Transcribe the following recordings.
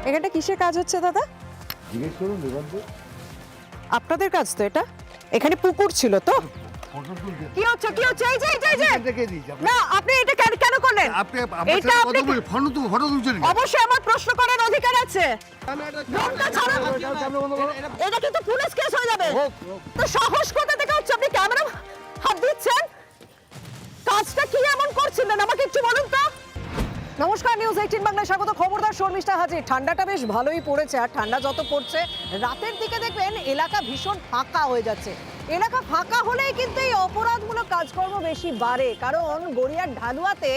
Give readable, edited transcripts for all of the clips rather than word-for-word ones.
এখানটা কিসের কাজ হচ্ছে দাদা? জিজ্ঞেস করুন দেবান্ত। আপনাদের কাজ তো এটা? এখানে পুকুর ছিল তো? ফটো তুলতে কি হচ্ছে এই যে দেখে দিয়েছি না আপনি এটা কেন করলেন? আপনি আমার এটা সাথে আপনি কথা বলে ফটো তুলছেন কেন? অবশ্যই আমার প্রশ্ন করার অধিকার আছে। ড্রোনটা ছাড়ুন। ক্যামেরা বন্ধ করো। এটা কিন্তু পুলিশ কেস হয়ে যাবে। হোক, তো সাহস কোথা থেকে হচ্ছে আপনি ক্যামেরা হাত দিচ্ছেন? কাজটা কি এমন করছিলেন আমাকে একটু বলুন তো। নমস্কার, নিউজ 18 বাংলায় স্বাগত। খবরদার শর্মিষ্ঠা হাজির। ঠান্ডাটা বেশ ভালোই পড়েছে, আর ঠান্ডা যত পড়ছে রাতের দিকে দেখবেন এলাকা ভীষণ ফাঁকা হয়ে যাচ্ছে। এলাকা ফাঁকা হলেই কিন্তু এই অপরাধমূলক কাজকর্ম বেশি বাড়ে, কারণ গড়িয়ার ঢালুয়াতে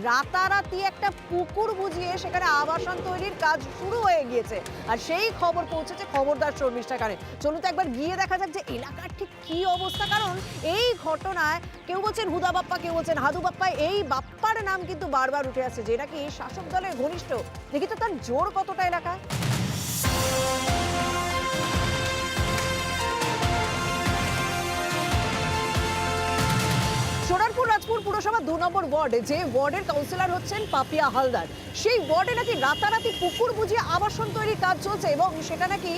রাতারাতি একটা পুকুর বুঝিয়ে সেখানে আবাসন তৈরির কাজ শুরু হয়ে গিয়েছে, আর সেই খবর পৌঁছেছে খবরদার শর্মিষ্ঠা কানে। চলুন তো একবার গিয়ে দেখা যাক যে এলাকার ঠিক কি অবস্থা, কারণ এই ঘটনায় কেউ বলছেন হুদা বাপ্পা, কেউ বলছেন হাদু বাপ্পা। এই বাপ্পার নাম কিন্তু বারবার উঠে আসছে, যে নাকি শাসক দলের ঘনিষ্ঠ। দেখি তো তার জোর কতটা এলাকায়। সোনারপুর রাজপুর পুরসভা 2 নম্বর ওয়ার্ডে, যে ওয়ার্ডের কাউন্সিলর হচ্ছেন পাপিয়া হালদার, সেই ওয়ার্ডে নাকি রাতারাতি পুকুর বুঝিয়ে আবাসন তৈরির কাজ চলছে, এবং সেটা নাকি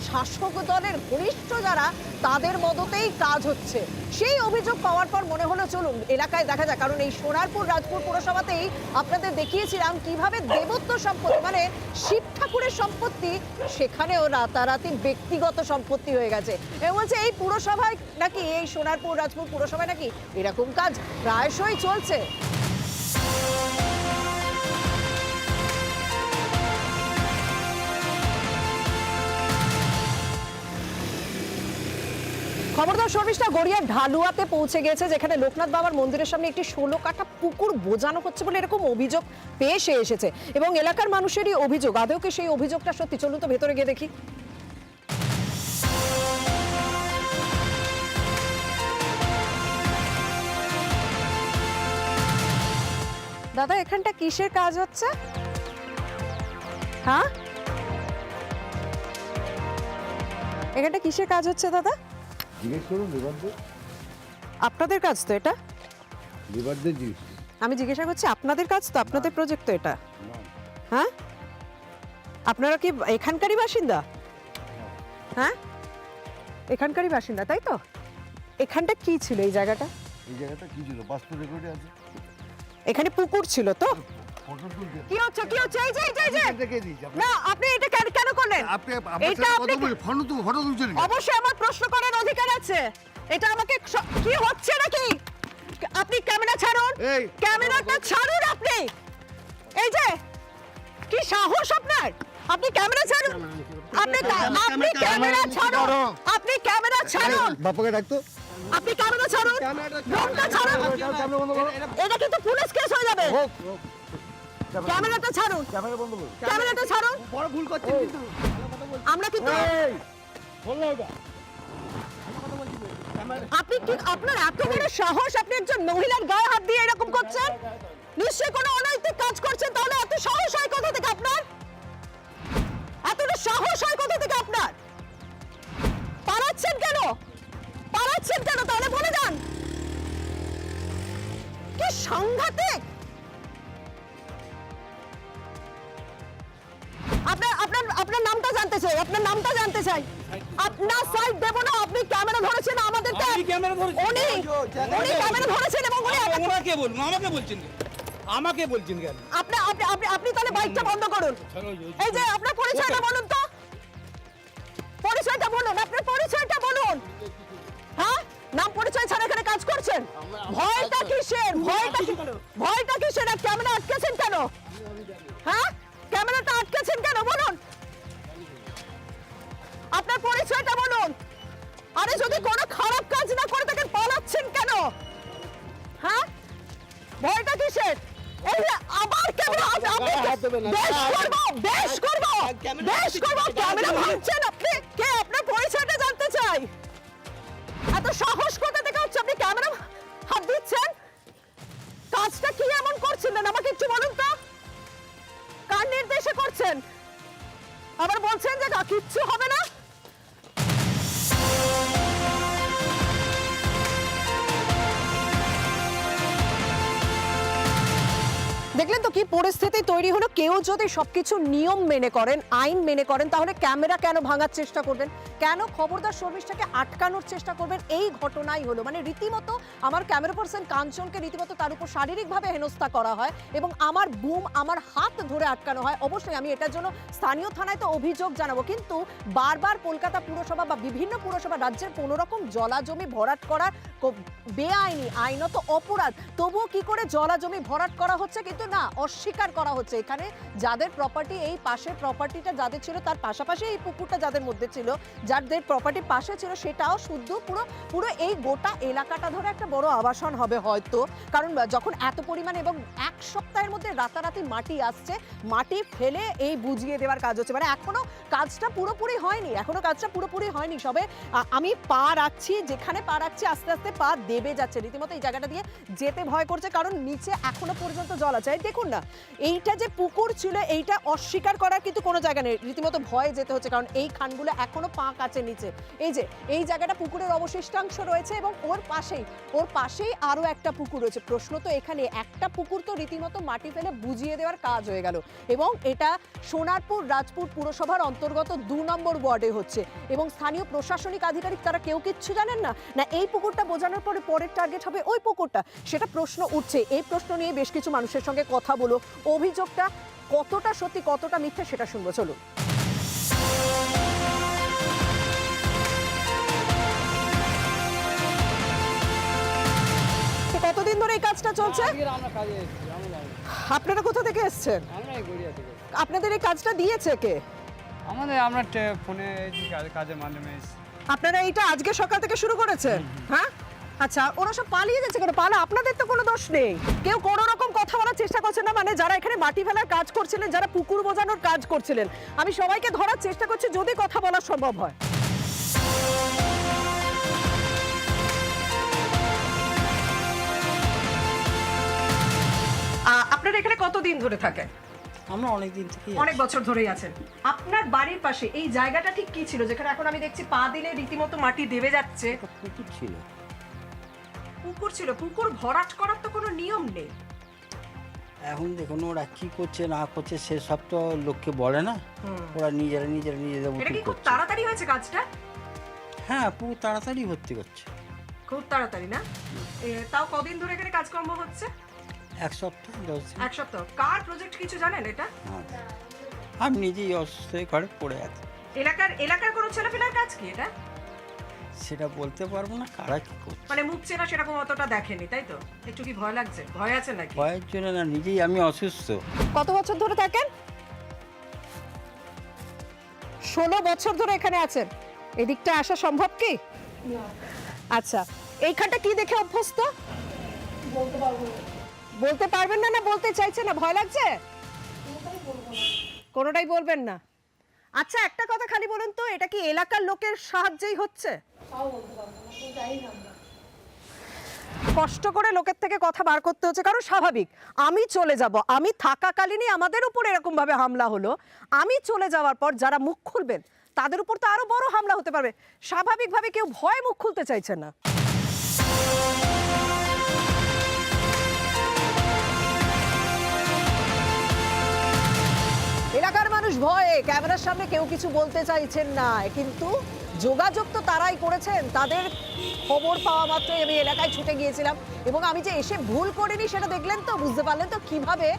শাসক দলের ঘনিষ্ঠ যারা তাদের মদতেই কাজ হচ্ছে। সেই অভিযোগ পাওয়ার পর মনে হলো চলুন এলাকায় দেখা যায়, কারণ এই সোনারপুর রাজপুর পুরসভাতেই আপনাদের দেখিয়েছিলাম কিভাবে দেবত্ব সম্পত্তি মানে শিব ঠাকুরের সম্পত্তি সেখানেও রাতারাতি ব্যক্তিগত সম্পত্তি হয়ে গেছে। এবং বলছে এই পুরসভায় নাকি, এই সোনারপুর রাজপুর পুরসভায় নাকি এরকম কাজ প্রায়শই চলছে। খবরদার শর্মিষ্ঠা গড়িয়ার ঢালুয়াতে পৌঁছে গেছে, যেখানে লোকনাথ বাবার মন্দিরের সামনে একটি 16 কাঠা পুকুর বোঝানো হচ্ছে বলে এরকম অভিযোগ পেয়ে এসেছে, এবং এলাকার মানুষেরই অভিযোগ। আদৌ কি সেই অভিযোগটা সত্যি? চলুন তো ভেতরে গিয়ে দেখি। দাদা এখানটা কিসের কাজ হচ্ছে? হ্যাঁ, এখানটা কিসের কাজ হচ্ছে দাদা? জিজ্ঞেস করুন দেবান্ত। আপনাদের কাজ তো এটা? দেবান্তদের জিজ্ঞেস। আমি জিজ্ঞাসা করছি আপনাদের কাজ তো, আপনাদের প্রজেক্ট তো এটা? না, হ্যাঁ, আপনারা কি এখানকারই বাসিন্দা? হ্যাঁ, এখানকারই বাসিন্দা তাই তো? এখানটা কি ছিল এই জায়গাটা? এই জায়গাটা কি ছিল? বাস্তু রেকর্ডে আছে। এখানে পুকুর ছিল তো? ফটো তুলতে কি হচ্ছে এই যে দেখে দিয়েছি না আপনি এটা কেন করলেন? আপনি আমার এটা সাথে আপনি কথা বলে ফটো তুলছেন কেন? অবশ্যই আমার প্রশ্ন করার অধিকার আছে। এটা আমাকে কি হচ্ছে নাকি? আপনি ক্যামেরা ছাড়ুন, এই, ক্যামেরাটা ছাড়ুন আপনি। এই যে কি সাহস আপনার! আপনি ক্যামেরা ছাড়ুন, আপনি ক্যামেরা ছাড়ুন, আপনি ক্যামেরা ছাড়ুন, বাপাকে ডাকতো। আপনি ক্যামেরা ছাড়ুন, ড্রোনটা ছাড়ুন। ক্যামেরা বন্ধ করো। এটা কিন্তু পুলিশ কেস হয়ে যাবে। হোক, ক্যামেরাটা ছাড়ুন, ক্যামেরা বন্ধ করো। ক্যামেরাটা ছাড়ুন। বড় ভুল করছেন কিন্তু। আমরা কিন্তু এই, বললো ওটা। আপনি কি, আপনার এত বড় সাহস, আপনি একজন মহিলার গায়ে হাত দিয়ে এরকম করছেন? নিশ্চয়ই কোনো অনৈতিক কাজ করছেন, তাহলে এত সাহস হয় কোথা থেকে আপনার? এতটা সাহস হয় কোথা থেকে আপনার? পালাচ্ছেন কেন? তাহলে বলে যান। কি সাংঘাতিক! আপনার নামটা জানতে চাই, আপনার নামটা জানতে চাই। আপনার সাইড দেব না, আপনি ক্যামেরা ধরেছেন আমাদেরকে। আমি ক্যামেরা ধরেছি। উনি ক্যামেরা ধরেছেন এবং উনি ওনাকে বলুন, আমাকে বলছেন কেন? আমাকে বলছেন কেন? আপনি তাহলে বাইকটা বন্ধ করুন। এই যে আপনার পরিচয়টা বলুন তো, পরিচয়টা বলুন, আপনার পরিচয়টা বলুন। হ্যাঁ, নাম পরিচয় ছাড়া এখানে কাজ করছেন? ভয়টা কিসের? ভয়টা কিসের? আর ক্যামেরা আটকেছেন কেন? হ্যাঁ, ক্যামেরাটা আটকেছেন কেন বলুন? আপনার পরিচয়টা বলুন। আরে যদি কোনো খারাপ কাজ না করে থাকেন পালাচ্ছেন কেন? হ্যাঁ, ভয়টা কিসের? এই যে আবার ক্যামেরা, বেশ করব ক্যামেরা ভাঙছেন আপনি। কে? আপনার পরিচয়টা জানতে চাই। এত সাহস কোথা থেকে হচ্ছে আপনি ক্যামেরা হাত দিচ্ছেন? কাজটা কি এমন করছিলেন আমাকে একটু বলুন তো। কার নির্দেশে করছেন? আবার বলছেন যে কিচ্ছু হবে না। দেখলেন তো কি পরিস্থিতি তৈরি হলো। কেউ যদি সবকিছু নিয়ম মেনে করেন, আইন মেনে করেন, তাহলে ক্যামেরা কেন ভাঙার চেষ্টা করবেন, কেন খবরদার শর্মিষ্ঠাকে আটকানোর চেষ্টা করবেন? এই ঘটনাই হলো, মানে রীতিমতো আমার ক্যামেরা পার্সন কাঞ্চনকে রীতিমতো তার উপর শারীরিকভাবে হেনস্থা করা হয় এবং আমার বুম, আমার হাত ধরে আটকানো হয়। অবশ্যই আমি এটার জন্য স্থানীয় থানায় তো অভিযোগ জানাবো, কিন্তু বারবার কলকাতা পুরসভা বা বিভিন্ন পুরসভা রাজ্যের কোনো রকম জলাজমি ভরাট করার বেআইনি, আইনত অপরাধ, তবুও কি করে জলাজমি ভরাট করা হচ্ছে? কিন্তু না, অস্বীকার করা হচ্ছে। এখানে যাদের প্রপার্টি, এই পাশের প্রপার্টিটা যাদের ছিল, তার পাশাপাশি এই পুকুরটা যাদের মধ্যে ছিল, যাদের প্রপার্টি পাশে ছিল, সেটাও শুদ্ধ পুরো পুরো এই গোটা এলাকাটা ধরে একটা বড় আবাসন হবে হয়তো। কারণ যখন এত পরিমাণে এবং এক সপ্তাহের মধ্যে রাতারাতি মাটি আসছে, মাটি ফেলে এই বুঝিয়ে দেওয়ার কাজ হচ্ছে, মানে এখনো কাজটা পুরোপুরি হয়নি, এখনো কাজটা পুরোপুরি হয়নি। সবে আমি পা রাখছি, যেখানে পা রাখছি আস্তে আস্তে পা দেবে যাচ্ছে, রীতিমতো এই জায়গাটা দিয়ে যেতে ভয় করছে, কারণ নিচে এখনো পর্যন্ত জল আছে। এই দেখুন না, এইটা যে পুকুর ছিল এইটা অস্বীকার করার কিন্তু কোনো জায়গা নেই, রীতিমতো ভয়ে যেতে হচ্ছে, কারণ এই খানগুলো এখনো পা কাছে নিচে। এই যে এই জায়গাটা পুকুরের অবশিষ্টাংশ রয়েছে এবং ওর পাশেই আরো একটা পুকুর রয়েছে। প্রশ্ন তো এখানে, একটা পুকুর তো রীতিমতো মাটি ফেলে বুঝিয়ে দেওয়ার কাজ হয়ে গেল, এবং এটা সোনারপুর রাজপুর পুরসভার অন্তর্গত 2 নম্বর ওয়ার্ডে হচ্ছে, এবং স্থানীয় প্রশাসনিক আধিকারিক তারা কেউ কিচ্ছু জানেন না। না এই পুকুরটা বোঝানোর পরে পরের টার্গেট হবে ওই পুকুরটা, সেটা প্রশ্ন উঠছে। এই প্রশ্ন নিয়ে বেশ কিছু মানুষের সঙ্গে কথা বলো, অভিযোগটা কতটা সত্যি কতটা মিথ্যে সেটা শুনবো, চলুন। কতদিন ধরে এই কাজটা চলছে? আমরা কাজে এসেছি, আপনারা কোথা থেকে এসেছেন? আমরা এই গড়িয়া থেকে। আপনাদের এই কাজটা দিয়েছে কে? আমরা ফোনে কাজের মাধ্যমে এসেছি। আপনারা এইটা আজকে সকাল থেকে শুরু করেছেন? হ্যাঁ, আচ্ছা, ওরা সব পালিয়ে যাচ্ছে কেন? আপনাদের তো কোনো দোষ নেই, কেউ কোনো রকম কথা বলার চেষ্টা করছে না। মানে যারা এখানে মাটি ফেলার কাজ করছিলেন, যারা পুকুর বোঝানোর কাজ করছিলেন, আমি সবাইকে ধরার চেষ্টা করছি যদি কথা বলা সম্ভব হয়। আপনারা এখানে কতদিন ধরে থাকেন? আমরা অনেক দিন থেকে অনেক বছর ধরেই আছেন। আপনার বাড়ির পাশে এই জায়গাটা ঠিক কি ছিল, যেখানে এখন আমি দেখছি পা দিলে রীতিমতো মাটি দেবে যাচ্ছে? পুকুর ছিল। পুকুর ছিল, পুকুর ভরাট করার তো কোনো নিয়ম নেই। এখন দেখুন ওরা কি করছে না করছে সেসব তো লোককে বলে না, ওরা নিজেদের এটা মতো কি খুব করছে। তাড়াতাড়ি হয়েছে কাজটা? হ্যাঁ, পুকুর তাড়াতাড়ি ভর্তি করছে। খুব তাড়াতাড়ি না? তাও কদিন ধরে এখানে কাজকর্ম হচ্ছে? 1 সপ্তাহ 10 দিন। 1 সপ্তাহ। কার প্রজেক্ট কিছু জানেন এটা? হ্যাঁ, আমি নিজেই অসুস্থ হয়ে ঘরে পড়ে আছি। এলাকার কোনো ছেলেপেলার কাজ কি এটা? সেটা বলতে পারবো না কারা কি করছে। মানে মুখ চেনা সেরকম অতটা দেখেনি, তাই তো? একটু কি ভয় লাগছে? ভয় আছে নাকি? ভয়ের জন্য না, নিজেই আমি অসুস্থ। কত বছর ধরে থাকেন? 16 বছর ধরে এখানে আছেন। এদিকটা আসা সম্ভব কি? আচ্ছা, এইখানটা কি দেখে অভ্যস্ত? বলতে পারবেন না? না বলতে চাইছে না, ভয় লাগছে? কোনোটাই বলবেন না। আচ্ছা, একটা কথা খালি বলুন তো, এটা কি এলাকার লোকের সাহায্যেই হচ্ছে? কষ্ট করে লোকের থেকে কথা বার করতে হচ্ছে, কারণ স্বাভাবিক, আমি চলে যাব, আমি থাকাকালীনই আমাদের উপর এরকম ভাবে হামলা হলো, আমি চলে যাওয়ার পর যারা মুখ খুলবেন তাদের উপর তো আরো বড় হামলা হতে পারবে। স্বাভাবিকভাবে কেউ ভয়ে মুখ খুলতে চাইছে না। এলাকার মানুষ ভয়ে ক্যামেরার সামনে কেউ কিছু বলতে চাইছেন না, কিন্তু যোগাযোগ তো তারাই করেছেন। তাদের খবর পাওয়া মাত্রই আমি এলাকায় ছুটে গিয়েছিলাম, এবং আমি যে এসে ভুল করিনি সেটা দেখলেন তো, বুঝতে পারলেন তো কিভাবে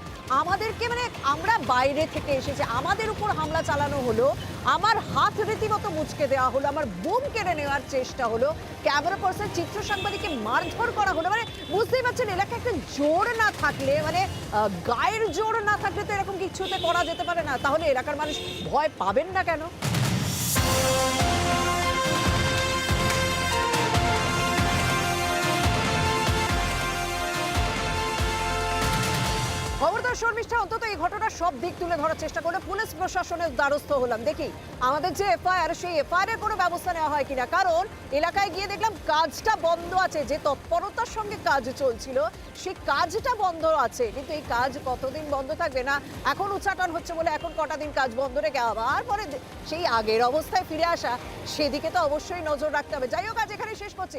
আমাদেরকে, মানে আমরা বাইরে থেকে এসেছি, আমাদের উপর হামলা চালানো হলো, আমার হাত রীতিমতো মুচকে দেওয়া হলো, আমার বুম কেড়ে নেওয়ার চেষ্টা হলো, ক্যামেরা পার্সন চিত্র সাংবাদিককে মারধর করা হলো। মানে বুঝতেই পারছেন, এলাকায় একটা জোর না থাকলে, মানে গায়ের জোর না থাকলে তো এরকম কিছুতে করা যেতে পারে না। তাহলে এলাকার মানুষ ভয় পাবেন না কেন? খবরদার শর্মিষ্ঠা অন্তত এই ঘটনার সব দিক তুলে ধরার চেষ্টা করলে পুলিশ প্রশাসনের দ্বারস্থ হলাম। দেখি আমাদের যে এফআইআর, সেই এফআইআর এর কোনো ব্যবস্থা নেওয়া হয় কিনা, কারণ এলাকায় গিয়ে দেখলাম কাজটা বন্ধ আছে, যে তৎপরতার সঙ্গে কাজ চলছিল সেই কাজটা বন্ধ আছে, কিন্তু এই কাজ কতদিন বন্ধ থাকবে না, এখন উচ্চাটন হচ্ছে বলে এখন কটা দিন কাজ বন্ধ রেখে আবার পরে সেই আগের অবস্থায় ফিরে আসা, সেদিকে তো অবশ্যই নজর রাখতে হবে। যাই হোক, আজ এখানে শেষ করছি।